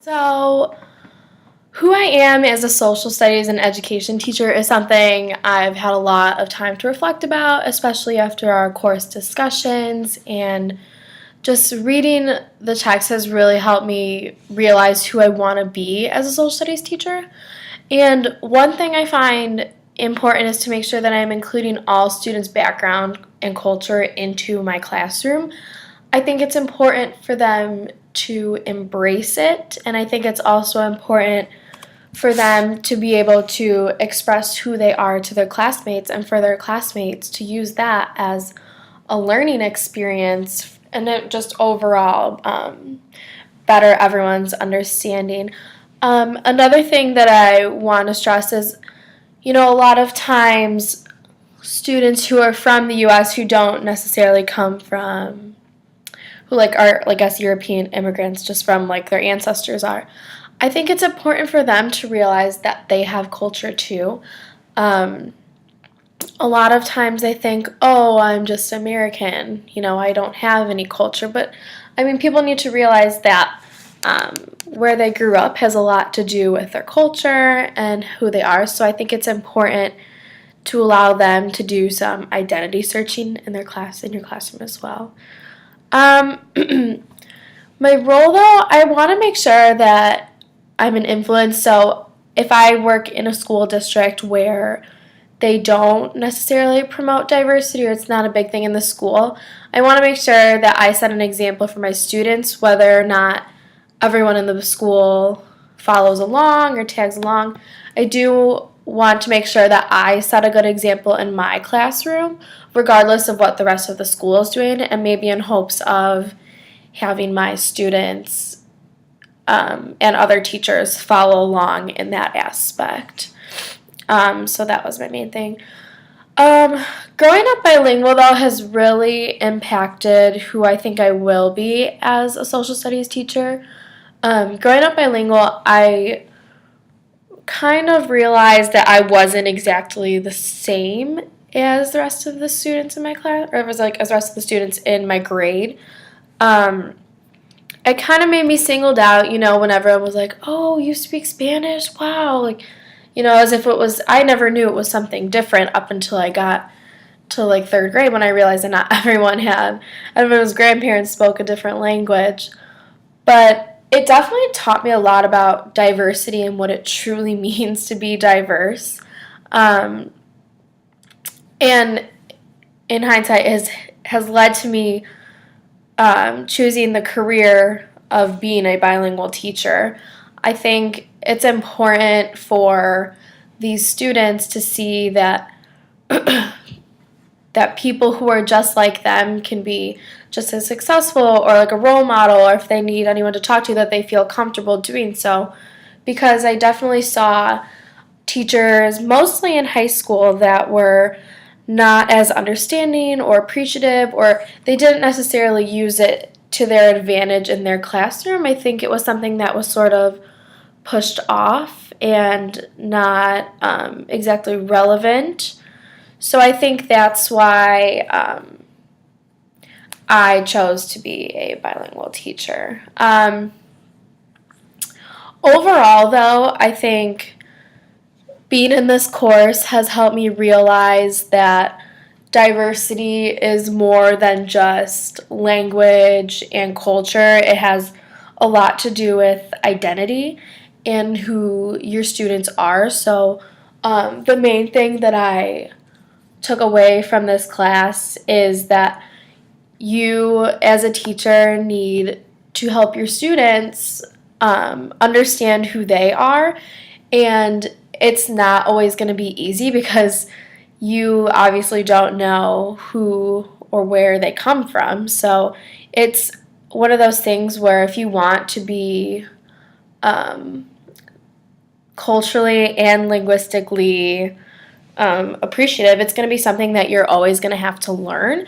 So, who I am as a social studies and education teacher is something I've had a lot of time to reflect about, especially after our course discussions. And just reading the text has really helped me realize who I want to be as a social studies teacher. And one thing I find important is to make sure that I'm including all students' background and culture into my classroom. I think it's important for them to embrace it, and I think it's also important for them to be able to express who they are to their classmates and for their classmates to use that as a learning experience and it just overall better everyone's understanding. Another thing that I want to stress is, a lot of times students who are from the U.S. who don't necessarily come from who are us European immigrants just from their ancestors are. I think it's important for them to realize that they have culture too. Um, a lot of times they think, oh, I'm just American, I don't have any culture. But I mean, people need to realize that where they grew up has a lot to do with their culture and who they are. So I think it's important to allow them to do some identity searching in your classroom as well. Um, my role, though, I want to make sure that I'm an influence. So if I work in a school district where they don't necessarily promote diversity or it's not a big thing in the school, I want to make sure that I set an example for my students, whether or not everyone in the school follows along or tags along. I do want to make sure that I set a good example in my classroom, regardless of what the rest of the school is doing, and maybe in hopes of having my students and other teachers follow along in that aspect. So that was my main thing. Growing up bilingual, though, has really impacted who I think I will be as a social studies teacher. Growing up bilingual, I kind of realized that I wasn't exactly the same as the rest of the students in my class, or it was as the rest of the students in my grade. It kind of made me singled out, whenever I was like, oh, you speak Spanish? Wow. As if it was, I never knew it was something different up until I got to third grade when I realized that not everyone's grandparents spoke a different language. But it definitely taught me a lot about diversity and what it truly means to be diverse. And in hindsight, has led to me choosing the career of being a bilingual teacher. I think it's important for these students to see that that people who are just like them can be just as successful or like a role model, or if they need anyone to talk to, that they feel comfortable doing so. Because I definitely saw teachers, mostly in high school, that were not as understanding or appreciative, or they didn't necessarily use it to their advantage in their classroom. I think it was something that was sort of pushed off and not exactly relevant. So I think that's why I chose to be a bilingual teacher. Overall, though, I think being in this course has helped me realize that diversity is more than just language and culture. It has a lot to do with identity and who your students are. So the main thing that I took away from this class is that you, as a teacher, need to help your students understand who they are. And it's not always going to be easy because you obviously don't know who or where they come from. So it's one of those things where if you want to be culturally and linguistically appreciative, it's going to be something that you're always going to have to learn.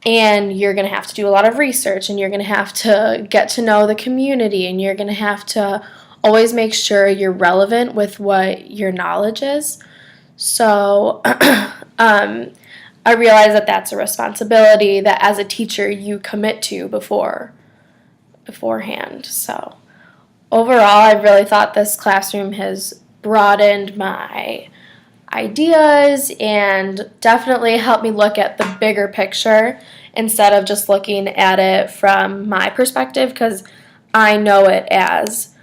And you're going to have to do a lot of research, and you're going to have to get to know the community, and you're going to have to always make sure you're relevant with what your knowledge is. So I realize that that's a responsibility that as a teacher you commit to beforehand. So overall, I really thought this classroom has broadened my ideas and definitely helped me look at the bigger picture instead of just looking at it from my perspective, because I know it as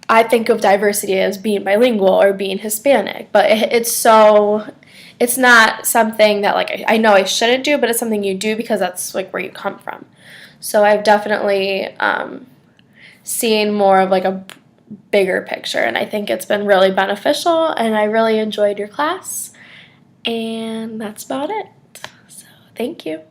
I think of diversity as being bilingual or being Hispanic, but it's not something that like I know I shouldn't do, but it's something you do because that's like where you come from. So I've definitely seen more of like a bigger picture, and I think it's been really beneficial, and I really enjoyed your class, and that's about it. So thank you.